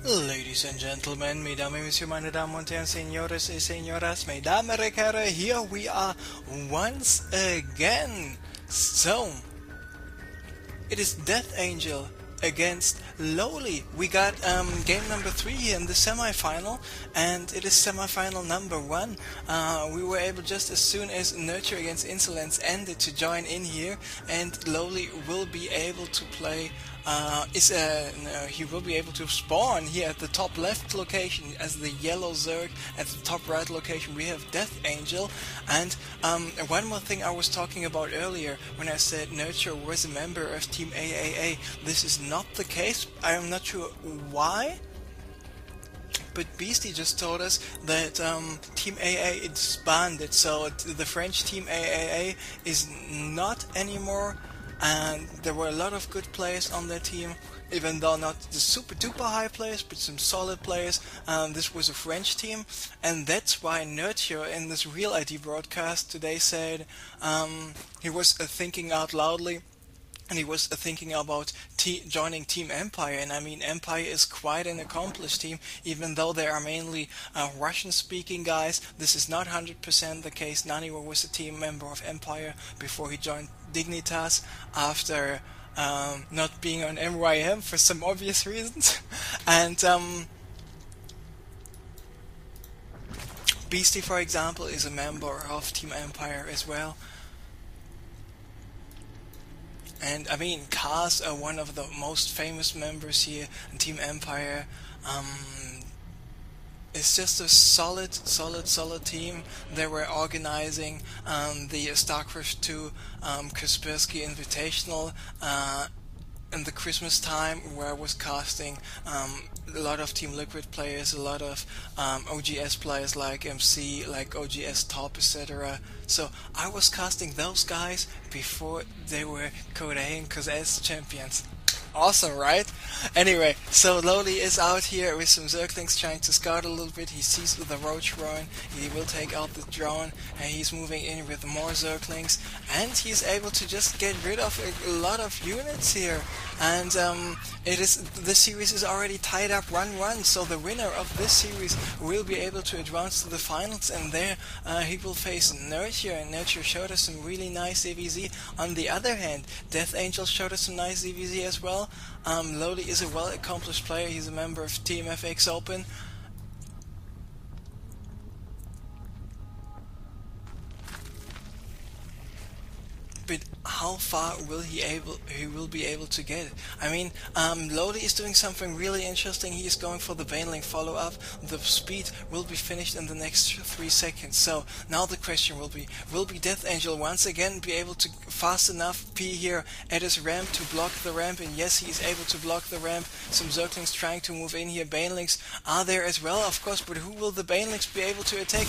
Ladies and gentlemen, mesdames et messieurs, meine Damen und Herren, señores y señoras, mesdames et messieurs, here we are once again. So, it is Death Angel against LoWely. We got game number 3 here in the semi-final, and it is semi-final number 1. We were able just as soon as Nurture against Insolence ended to join in here, and LoWely will be able to play no, he will be able to spawn here at the top left location as the yellow Zerg. At the top right location we have Death Angel. And one more thing I was talking about earlier when I said Nurture was a member of Team AAA. This is not the case. I am not sure why, but Beastie just told us that Team AA is disbanded, so the French Team AAA is not anymore, and there were a lot of good players on their team, even though not the super duper high players, but some solid players. This was a French team, and that's why Nurture in this Real ID broadcast today said he was thinking out loudly. And he was thinking about joining Team Empire, and I mean Empire is quite an accomplished team, even though they are mainly Russian-speaking guys. This is not 100% the case. Naniwa was a team member of Empire before he joined Dignitas after not being on MYM for some obvious reasons. And Beastie, for example, is a member of Team Empire as well. And I mean, Cars are one of the most famous members here in Team Empire. It's just a solid team. They were organizing the StarCraft 2 Kaspersky Invitational in the Christmas time, where I was casting a lot of Team Liquid players, a lot of OGS players like MC, like OGS Top, etc. So I was casting those guys before they were Korean as champions. Awesome, right? Anyway, so LoWely is out here with some Zerglings trying to scout a little bit. He sees the Roach growing, he will take out the drone, and he's moving in with more Zerglings, and he's able to just get rid of a lot of units here. And the series is already tied up 1-1, so the winner of this series will be able to advance to the finals, and there he will face Nurture, and Nurture showed us some really nice ZVZ. On the other hand, Death Angel showed us some nice ZVZ as well. LoWely is a well-accomplished player. He's a member of Team FX Open. But how far will he will be able to get it? I mean, LoWely is doing something really interesting. He is going for the Baneling follow-up. The speed will be finished in the next 3 seconds. So now the question will be Death Angel once again be able to fast enough P here at his ramp to block the ramp? And yes, he is able to block the ramp. Some Zerglings trying to move in here. Banelings are there as well, of course, but who will the Banelings be able to attack?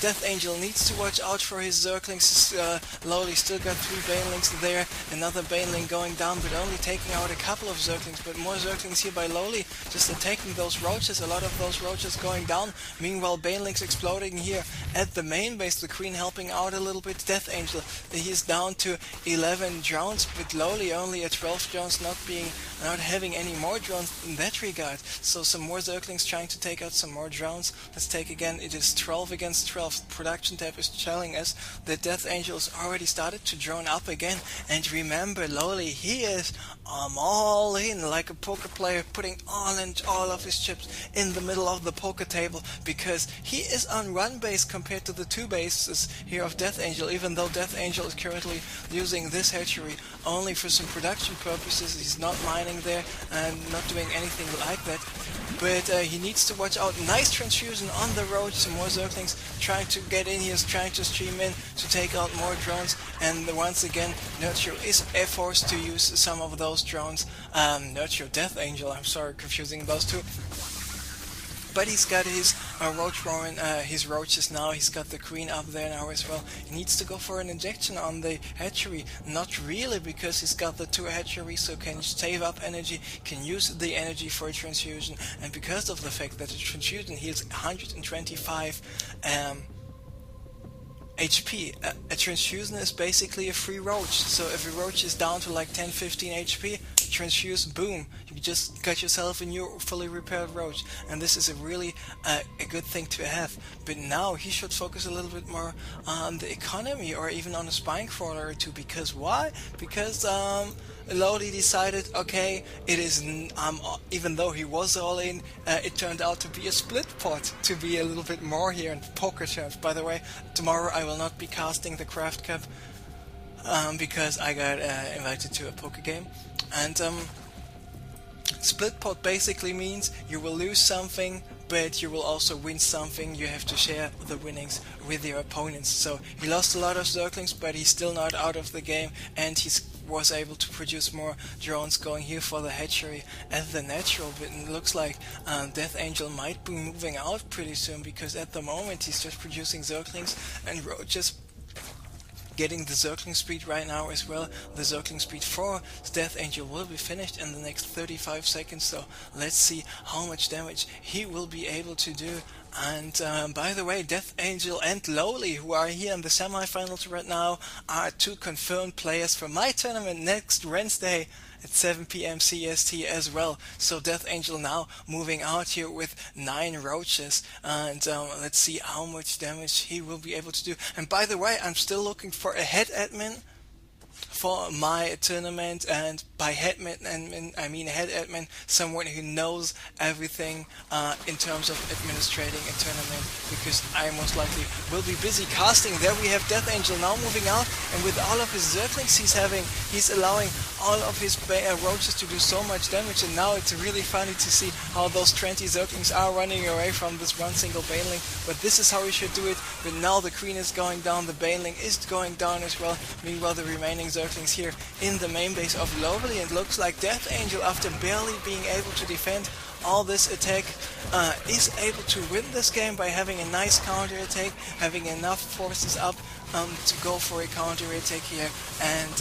Death Angel needs to watch out for his Zerglings. LoWely still got 3 Banelings there, another Baneling going down, but only taking out a couple of Zerglings, but more Zerglings here by LoWely, just attacking those roaches, a lot of those roaches going down. Meanwhile, Banelings exploding here at the main base, the Queen helping out a little bit. Death Angel, he's down to 11 drones, but LoWely only at 12 drones, not having any more drones in that regard. So some more Zerglings trying to take out some more drones. Let's take again, it is 12 against 12. Production tab is telling us that Death Angel has already started to drone up again. And remember, LoWely, he is all in, like a poker player, putting all of his chips in the middle of the poker table, because he is on run base compared to the 2 bases here of Death Angel, even though Death Angel is currently using this hatchery only for some production purposes. He's not mining there and not doing anything like that, but he needs to watch out. Nice transfusion on the road, some more Zerglings trying to get in here, trying to stream in to take out more drones, and once again Nurture is forced to use some of those drones. Nurture, Death Angel, I'm sorry, confusing those two. But he's got his roach roaring, his roaches now. He's got the Queen up there now as well. He needs to go for an injection on the hatchery. Not really, because he's got the 2 hatcheries, so can save up energy, can use the energy for a transfusion. And because of the fact that the transfusion heals 125 HP, a transfusion is basically a free roach. So if a roach is down to like 10-15 HP, transfuse, boom, you just got yourself a new fully repaired roach, and this is a really a good thing to have. But now he should focus a little bit more on the economy, or even on a spine crawler or two. Because why? Because LoWely decided, okay, it is even though he was all in, it turned out to be a split pot, to be a little bit more here in poker terms. By the way, tomorrow I will not be casting the Craft Cup because I got invited to a poker game, and split pot basically means you will lose something, but you will also win something. You have to share the winnings with your opponents. So he lost a lot of Zerglings, but he's still not out of the game, and he was able to produce more drones, going here for the hatchery as the natural. But it looks like Death Angel might be moving out pretty soon, because at the moment he's just producing Zerglings and roaches, getting the Zergling speed right now as well. The Zergling speed for Death Angel will be finished in the next 35 seconds, so let's see how much damage he will be able to do. And by the way, Death Angel and LoWely, who are here in the semifinals right now, are two confirmed players for my tournament next Wednesday at 7 PM CST as well. So Death Angel now moving out here with 9 roaches, and let's see how much damage he will be able to do. And by the way, I'm still looking for a head admin for my tournament, and by head admin I mean head admin, someone who knows everything in terms of administrating a tournament, because I most likely will be busy casting. There we have Death Angel now moving out, and with all of his Zerglings he's allowing all of his roaches to do so much damage, and now it's really funny to see how those 20 Zerglings are running away from this one single Baneling. But this is how he should do it. But now the Queen is going down, the Baneling is going down as well. Meanwhile, the remaining Zerglings here in the main base of LoWely, and looks like Death Angel, after barely being able to defend all this attack, is able to win this game by having a nice counter attack, having enough forces up to go for a counter attack here, and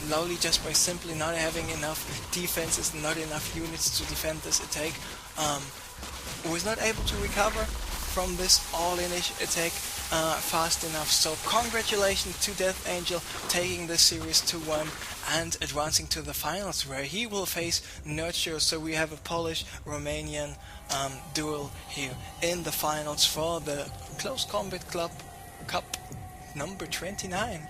LoWely, just by simply not having enough defenses, not enough units to defend this attack, was not able to recover from this all-in-ish attack fast enough. So congratulations to Death Angel, taking this series 2-1 and advancing to the finals, where he will face Nurture. So we have a Polish-Romanian duel here in the finals for the Close Combat Club Cup number 29.